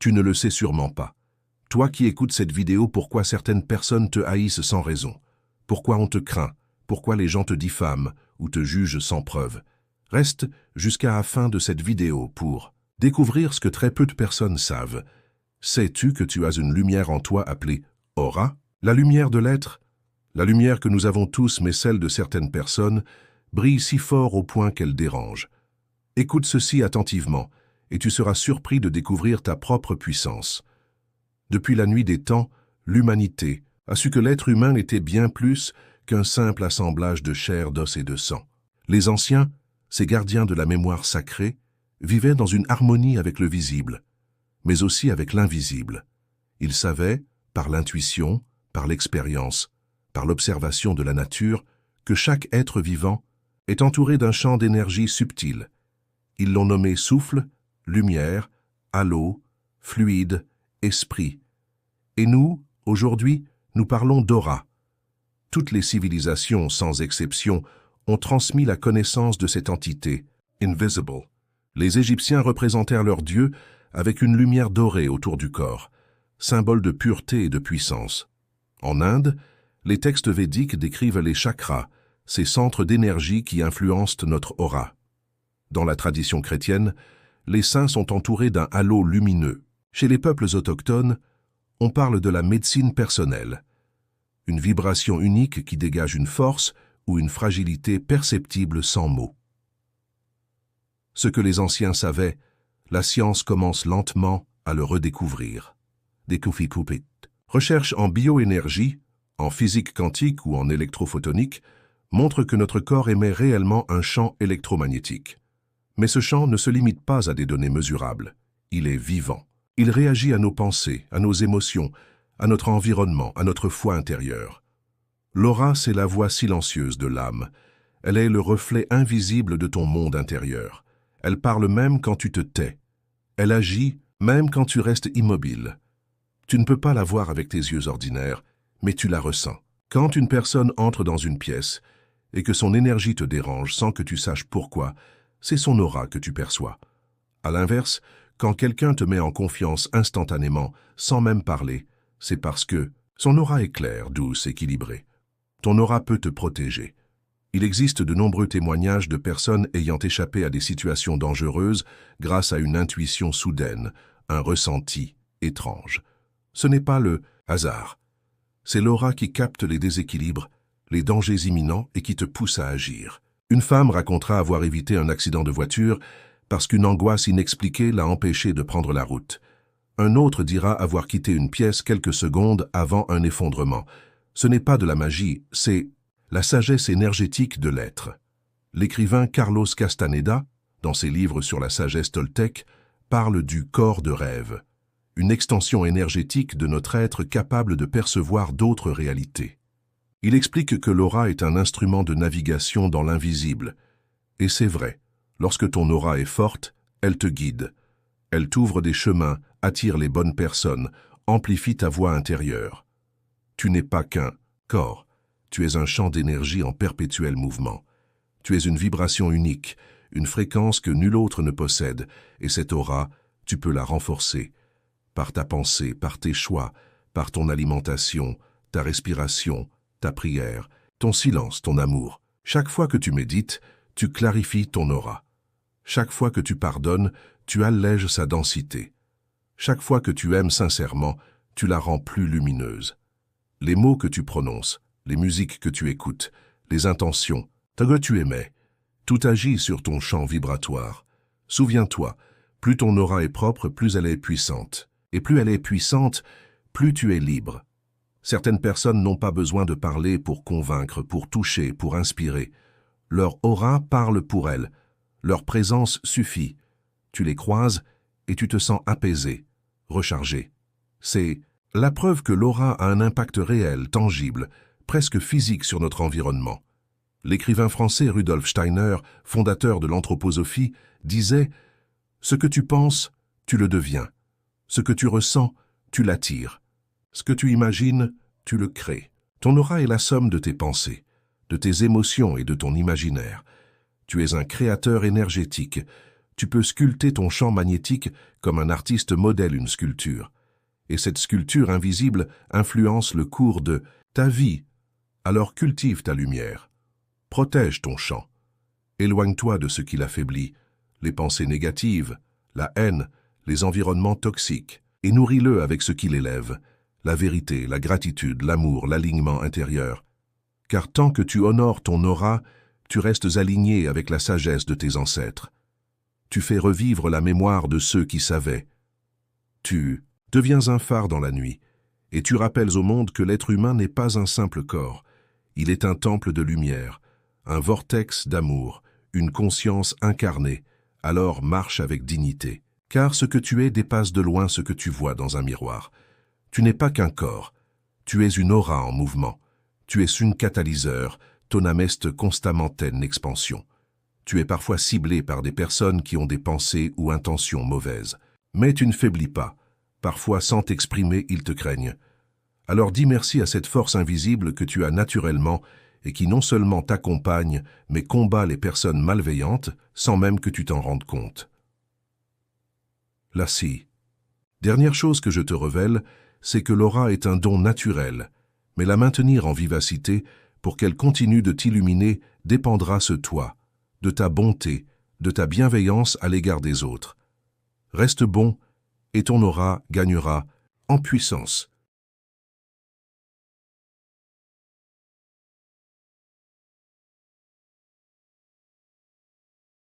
Tu ne le sais sûrement pas. Toi qui écoutes cette vidéo, pourquoi certaines personnes te haïssent sans raison? Pourquoi on te craint? Pourquoi les gens te diffament ou te jugent sans preuve? Reste jusqu'à la fin de cette vidéo pour découvrir ce que très peu de personnes savent. Sais-tu que tu as une lumière en toi appelée aura? La lumière de l'être, la lumière que nous avons tous, mais celle de certaines personnes, brille si fort au point qu'elle dérange. Écoute ceci attentivement, et tu seras surpris de découvrir ta propre puissance. Depuis la nuit des temps, l'humanité a su que l'être humain était bien plus qu'un simple assemblage de chair, d'os et de sang. Les anciens, ces gardiens de la mémoire sacrée, vivaient dans une harmonie avec le visible, mais aussi avec l'invisible. Ils savaient, par l'intuition, par l'expérience, par l'observation de la nature, que chaque être vivant est entouré d'un champ d'énergie subtile. Ils l'ont nommé souffle, lumière, halo, fluide, esprit. Et nous, aujourd'hui, nous parlons d'aura. Toutes les civilisations, sans exception, ont transmis la connaissance de cette entité, invisible. Les Égyptiens représentèrent leur dieu avec une lumière dorée autour du corps, symbole de pureté et de puissance. En Inde, les textes védiques décrivent les chakras, ces centres d'énergie qui influencent notre aura. Dans la tradition chrétienne, les saints sont entourés d'un halo lumineux. Chez les peuples autochtones, on parle de la médecine personnelle, une vibration unique qui dégage une force ou une fragilité perceptible sans mots. Ce que les anciens savaient, la science commence lentement à le redécouvrir. Recherches en bioénergie, en physique quantique ou en électrophotonique montrent que notre corps émet réellement un champ électromagnétique. Mais ce champ ne se limite pas à des données mesurables. Il est vivant. Il réagit à nos pensées, à nos émotions, à notre environnement, à notre foi intérieure. L'aura, c'est la voix silencieuse de l'âme. Elle est le reflet invisible de ton monde intérieur. Elle parle même quand tu te tais. Elle agit même quand tu restes immobile. Tu ne peux pas la voir avec tes yeux ordinaires, mais tu la ressens. Quand une personne entre dans une pièce et que son énergie te dérange sans que tu saches pourquoi, c'est son aura que tu perçois. À l'inverse, quand quelqu'un te met en confiance instantanément, sans même parler, c'est parce que son aura est claire, douce, équilibrée. Ton aura peut te protéger. Il existe de nombreux témoignages de personnes ayant échappé à des situations dangereuses grâce à une intuition soudaine, un ressenti étrange. Ce n'est pas le hasard. C'est l'aura qui capte les déséquilibres, les dangers imminents et qui te pousse à agir. Une femme racontera avoir évité un accident de voiture parce qu'une angoisse inexpliquée l'a empêché de prendre la route. Un autre dira avoir quitté une pièce quelques secondes avant un effondrement. Ce n'est pas de la magie, c'est la sagesse énergétique de l'être. L'écrivain Carlos Castaneda, dans ses livres sur la sagesse toltèque, parle du corps de rêve, une extension énergétique de notre être capable de percevoir d'autres réalités. Il explique que l'aura est un instrument de navigation dans l'invisible. Et c'est vrai. Lorsque ton aura est forte, elle te guide. Elle t'ouvre des chemins, attire les bonnes personnes, amplifie ta voix intérieure. Tu n'es pas qu'un corps, tu es un champ d'énergie en perpétuel mouvement. Tu es une vibration unique, une fréquence que nul autre ne possède, et cette aura, tu peux la renforcer. Par ta pensée, par tes choix, par ton alimentation, ta respiration, ta prière, ton silence, ton amour. Chaque fois que tu médites, tu clarifies ton aura. Chaque fois que tu pardonnes, tu allèges sa densité. Chaque fois que tu aimes sincèrement, tu la rends plus lumineuse. Les mots que tu prononces, les musiques que tu écoutes, les intentions, ce que tu aimais, tout agit sur ton champ vibratoire. Souviens-toi, plus ton aura est propre, plus elle est puissante. Et plus elle est puissante, plus tu es libre. Certaines personnes n'ont pas besoin de parler pour convaincre, pour toucher, pour inspirer. Leur aura parle pour elles. Leur présence suffit. Tu les croises et tu te sens apaisé, rechargé. C'est la preuve que l'aura a un impact réel, tangible, presque physique sur notre environnement. L'écrivain français Rudolf Steiner, fondateur de l'anthroposophie, disait « Ce que tu penses, tu le deviens. Ce que tu ressens, tu l'attires. Ce que tu imagines, tu le crées. Ton aura est la somme de tes pensées, de tes émotions et de ton imaginaire. Tu es un créateur énergétique. Tu peux sculpter ton champ magnétique comme un artiste modèle une sculpture. Et cette sculpture invisible influence le cours de ta vie. Alors cultive ta lumière. Protège ton champ. Éloigne-toi de ce qui l'affaiblit, les pensées négatives, la haine, les environnements toxiques, et nourris-le avec ce qui l'élève, la vérité, la gratitude, l'amour, l'alignement intérieur. Car tant que tu honores ton aura, tu restes aligné avec la sagesse de tes ancêtres. Tu fais revivre la mémoire de ceux qui savaient. Tu deviens un phare dans la nuit, et tu rappelles au monde que l'être humain n'est pas un simple corps. Il est un temple de lumière, un vortex d'amour, une conscience incarnée. Alors marche avec dignité. Car ce que tu es dépasse de loin ce que tu vois dans un miroir. Tu n'es pas qu'un corps. Tu es une aura en mouvement. Tu es une catalyseur, ton âme est constamment en expansion. Tu es parfois ciblé par des personnes qui ont des pensées ou intentions mauvaises. Mais tu ne faiblis pas. Parfois, sans t'exprimer, ils te craignent. Alors dis merci à cette force invisible que tu as naturellement et qui non seulement t'accompagne, mais combat les personnes malveillantes sans même que tu t'en rendes compte. La scie. Dernière chose que je te révèle, c'est que l'aura est un don naturel, mais la maintenir en vivacité pour qu'elle continue de t'illuminer dépendra de toi, de ta bonté, de ta bienveillance à l'égard des autres. Reste bon et ton aura gagnera en puissance.